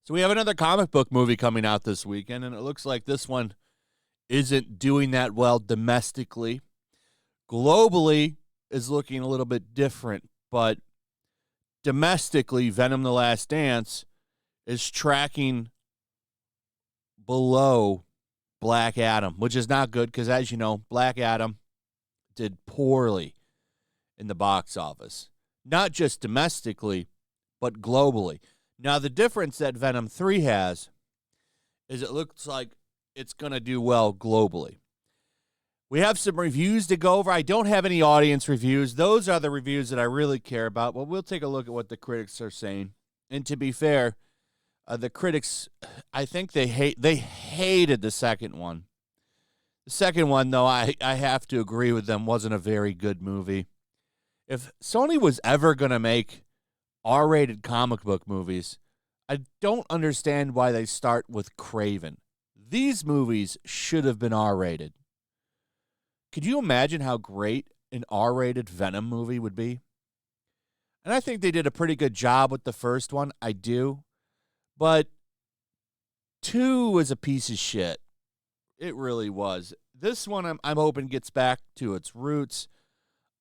So we have another comic book movie coming out this weekend, and it looks like this one isn't doing that well domestically. Globally is looking a little bit different, but domestically, Venom The Last Dance is tracking below Black Adam, which is not good because, as you know, Black Adam did poorly in the box office. Not just domestically, but globally. Now, the difference that Venom 3 has is it looks like it's going to do well globally. We have some reviews to go over. I don't have any audience reviews. Those are the reviews that I really care about. But we'll take a look at what the critics are saying. And to be fair, the critics, I think they hated the second one. The second one, though, I have to agree with them, wasn't a very good movie. If Sony was ever going to make R-rated comic book movies, I don't understand why they start with Kraven. These movies should have been R-rated. Could you imagine how great an R-rated Venom movie would be? And I think they did a pretty good job with the first one. I do. But 2 was a piece of shit. It really was. This one, I'm hoping gets back to its roots.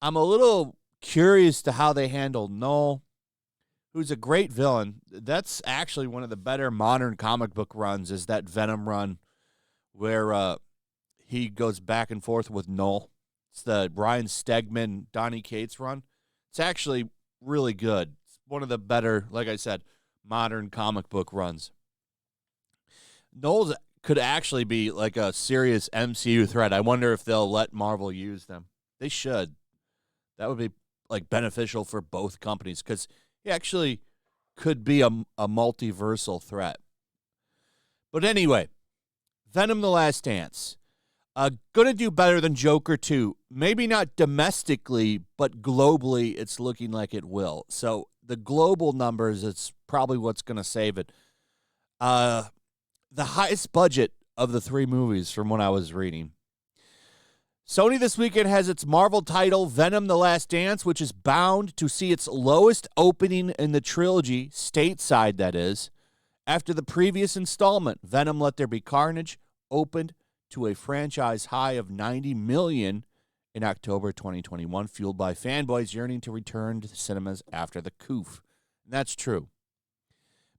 I'm a little curious to how they handle Null, who's a great villain. That's actually one of the better modern comic book runs, is that Venom run where he goes back and forth with Null. It's the Brian Stegman, Donny Cates run. It's actually really good. It's one of the better, like I said, modern comic book runs. Null's could actually be like a serious MCU threat. I wonder if they'll let Marvel use them. They should. That would be like beneficial for both companies because he actually could be a multiversal threat. But anyway, Venom The Last Dance. Going to do better than Joker 2. Maybe not domestically, but globally it's looking like it will. So the global numbers, it's probably what's going to save it. The highest budget of the 3 movies from what I was reading. Sony this weekend has its Marvel title, Venom The Last Dance, which is bound to see its lowest opening in the trilogy, stateside that is, after the previous installment, Venom Let There Be Carnage, opened to a franchise high of $90 million in October 2021, fueled by fanboys yearning to return to the cinemas after the coup. And that's true.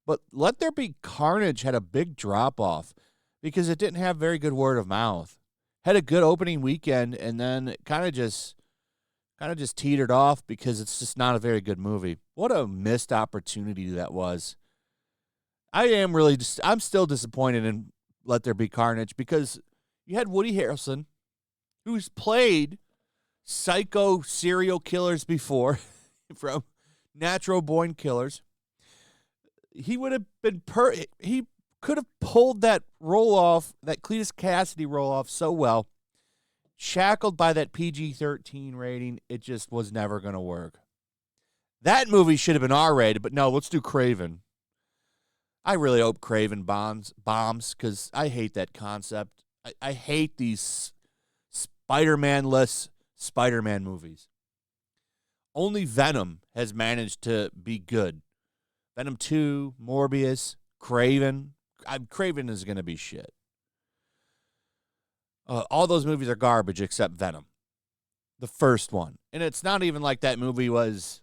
But Let There Be Carnage had a big drop-off because it didn't have very good word of mouth. Had a good opening weekend, and then it kind of just teetered off because it's just not a very good movie. What a missed opportunity that was. I'm still disappointed in Let There Be Carnage because you had Woody Harrelson, who's played psycho serial killers before from Natural Born Killers. He would have been he could have pulled that role off, that Cletus Cassidy role off so well. Shackled by that PG-13 rating, it just was never going to work. That movie should have been R-rated, but no, let's do Kraven. I really hope Kraven bombs because I hate that concept. I hate these Spider-Man-less Spider-Man movies. Only Venom has managed to be good. Venom 2, Morbius, Kraven. Kraven is going to be shit. All those movies are garbage except Venom. The first one. And it's not even like that movie was,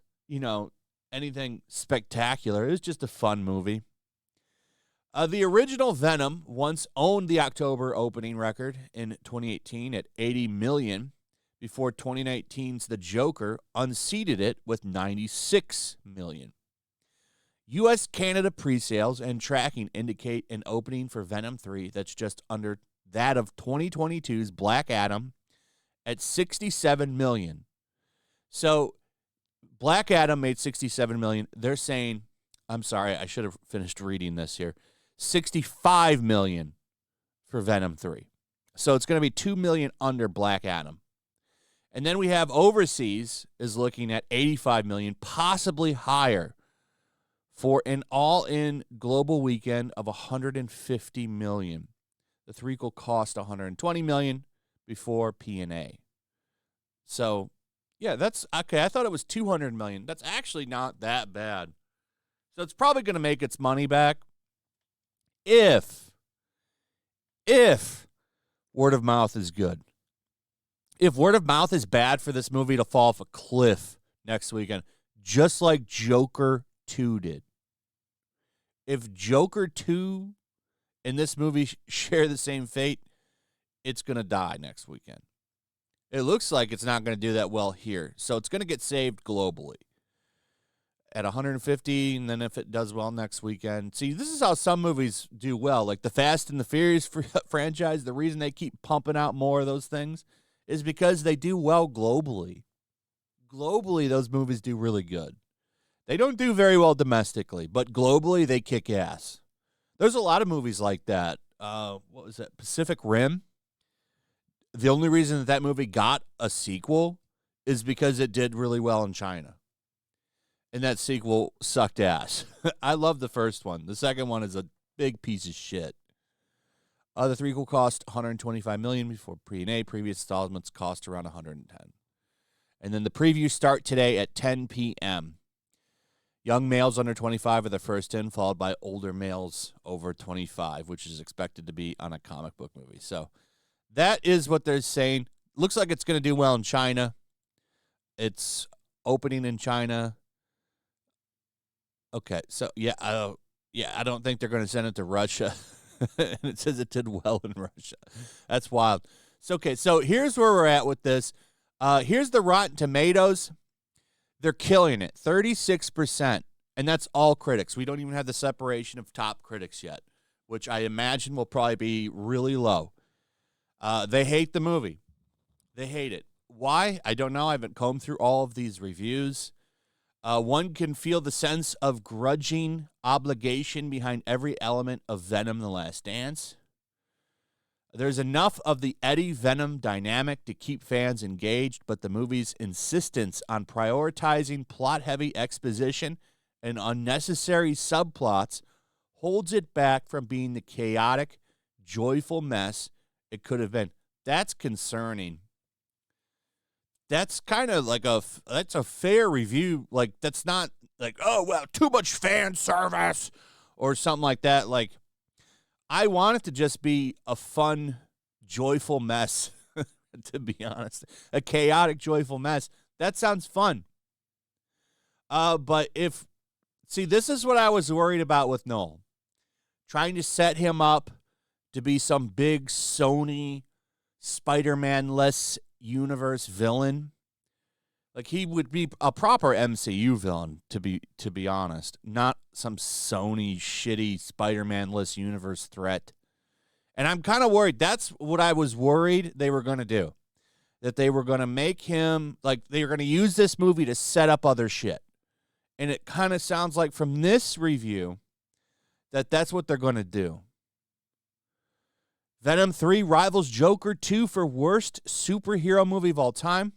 anything spectacular. It was just a fun movie. The original Venom once owned the October opening record in 2018 at $80 million before 2019's The Joker unseated it with $96 million. U.S. Canada pre-sales and tracking indicate an opening for Venom 3 that's just under that of 2022's Black Adam at $67 million. So Black Adam made $67 million. They're saying, I'm sorry, I should have finished reading this here, $65 million for Venom 3. So it's going to be $2 million under Black Adam. And then we have overseas is looking at $85 million, possibly higher, for an all-in global weekend of $150 million. The 3 will cost $120 million before P&A. So, yeah, that's okay. I thought it was 200 million. That's actually not that bad. So it's probably going to make its money back if word of mouth is good. If word of mouth is bad for this movie to fall off a cliff next weekend, just like Joker 2 did. If Joker 2 and this movie share the same fate, it's going to die next weekend. It looks like it's not going to do that well here. So it's going to get saved globally at 150, and then if it does well next weekend. See, this is how some movies do well. Like the Fast and the Furious franchise, the reason they keep pumping out more of those things is because they do well globally. Globally, those movies do really good. They don't do very well domestically, but globally, they kick ass. There's a lot of movies like that. What was that? Pacific Rim. The only reason that movie got a sequel is because it did really well in China. And that sequel sucked ass. I love the first one. The second one is a big piece of shit. The threequel cost $125 million before pre-A. Previous installments cost around $110. And then the previews start today at 10 p.m. Young males under 25 are the first in, followed by older males over 25, which is expected to be on a comic book movie. So that is what they're saying. Looks like it's going to do well in China. It's opening in China. Okay, so I don't think they're going to send it to Russia. And it says it did well in Russia. That's wild. So, okay, so here's where we're at with this. Here's the Rotten Tomatoes. They're killing it, 36%. And that's all critics. We don't even have the separation of top critics yet, which I imagine will probably be really low. They hate the movie. They hate it. Why? I don't know. I haven't combed through all of these reviews. One can feel the sense of grudging obligation behind every element of Venom The Last Dance. There's enough of the Eddie-Venom dynamic to keep fans engaged, but the movie's insistence on prioritizing plot-heavy exposition and unnecessary subplots holds it back from being the chaotic, joyful mess it could have been. That's concerning. That's kind of like that's a fair review. Like, that's not like, oh, well, too much fan service or something like that. Like, I want it to just be a fun, joyful mess, to be honest. A chaotic, joyful mess. That sounds fun. But this is what I was worried about with Noel. Trying to set him up to be some big Sony Spider-Man-less universe villain. Like, he would be a proper MCU villain, to be honest, not some Sony shitty Spider-Man-less universe threat. And I'm kind of worried. That's what I was worried they were going to do. That they were going to make him, like, they were going to use this movie to set up other shit. And it kind of sounds like from this review that that's what they're going to do. Venom 3 rivals Joker 2 for worst superhero movie of all time.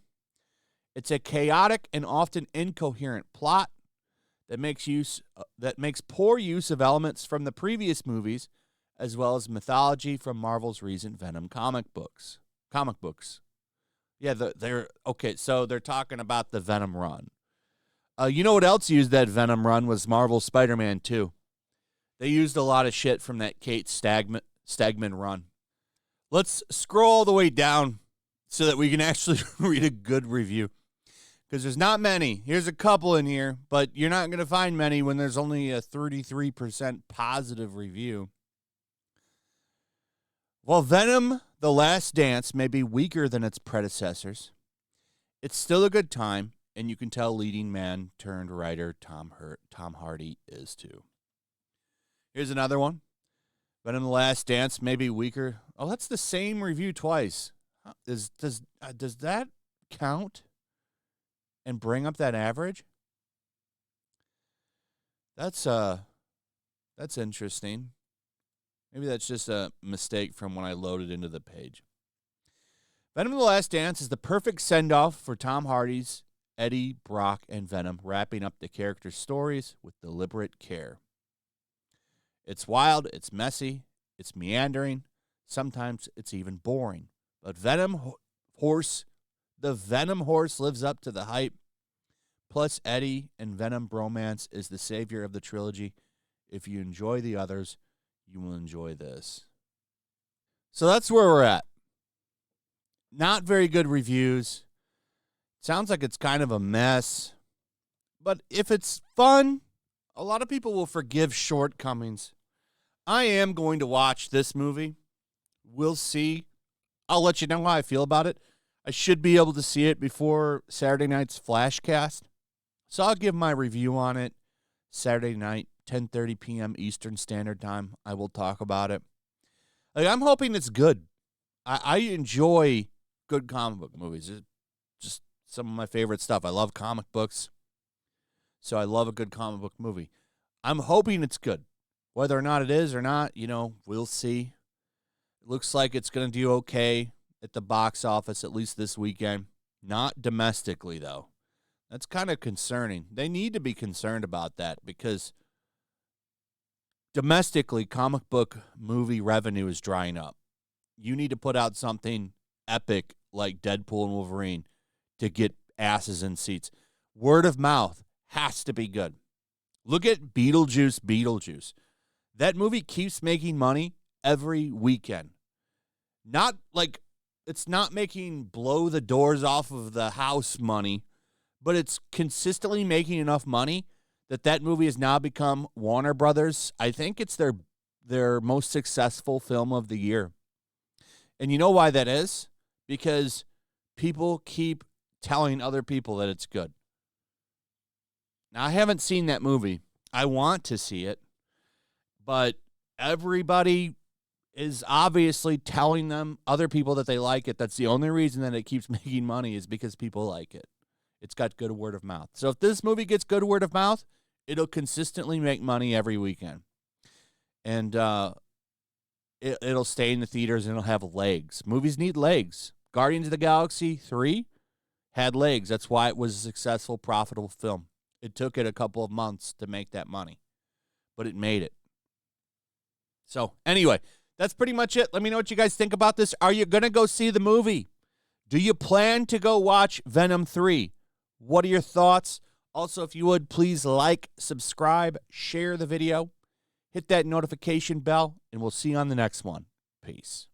It's a chaotic and often incoherent plot that makes poor use of elements from the previous movies, as well as mythology from Marvel's recent Venom comic books. Yeah, they're okay. So they're talking about the Venom run. You know what else used that Venom run was Marvel's Spider-Man 2. They used a lot of shit from that Kate Stegman run. Let's scroll all the way down so that we can actually read a good review. Because there's not many. Here's a couple in here, but you're not going to find many when there's only a 33% positive review. While Venom The Last Dance may be weaker than its predecessors, it's still a good time, and you can tell leading man turned writer Tom Hardy is too. Here's another one. Venom The Last Dance may be weaker. Oh, that's the same review twice. Does that count and bring up that average? That's interesting. Maybe that's just a mistake from when I loaded into the page. Venom The Last Dance is the perfect send-off for Tom Hardy's Eddie, Brock, and Venom, wrapping up the characters' stories with deliberate care. It's wild, it's messy, it's meandering, sometimes it's even boring. But Venom The Venom horse lives up to the hype. Plus, Eddie and Venom bromance is the savior of the trilogy. If you enjoy the others, you will enjoy this. So that's where we're at. Not very good reviews. Sounds like it's kind of a mess. But if it's fun, a lot of people will forgive shortcomings. I am going to watch this movie. We'll see. I'll let you know how I feel about it. I should be able to see it before Saturday night's Flashcast. So I'll give my review on it Saturday night, 10:30 p.m. Eastern Standard Time. I will talk about it. I'm hoping it's good. I enjoy good comic book movies. It's just some of my favorite stuff. I love comic books, so I love a good comic book movie. I'm hoping it's good. Whether or not it is or not, we'll see. It looks like it's going to do okay at the box office, at least this weekend. Not domestically, though. That's kind of concerning. They need to be concerned about that because domestically, comic book movie revenue is drying up. You need to put out something epic like Deadpool and Wolverine to get asses in seats. Word of mouth has to be good. Look at Beetlejuice. That movie keeps making money every weekend. Not like it's not making blow the doors off of the house money, but it's consistently making enough money that movie has now become Warner Brothers. I think it's their most successful film of the year. And you know why that is? Because people keep telling other people that it's good. Now, I haven't seen that movie. I want to see it. But everybody is obviously telling them, other people, that they like it. That's the only reason that it keeps making money is because people like it. It's got good word of mouth. So if this movie gets good word of mouth, it'll consistently make money every weekend. And it'll stay in the theaters and it'll have legs. Movies need legs. Guardians of the Galaxy 3 had legs. That's why it was a successful, profitable film. It took it a couple of months to make that money, but it made it. So anyway, that's pretty much it. Let me know what you guys think about this. Are you going to go see the movie? Do you plan to go watch Venom 3? What are your thoughts? Also, if you would, please like, subscribe, share the video, hit that notification bell, and we'll see you on the next one. Peace.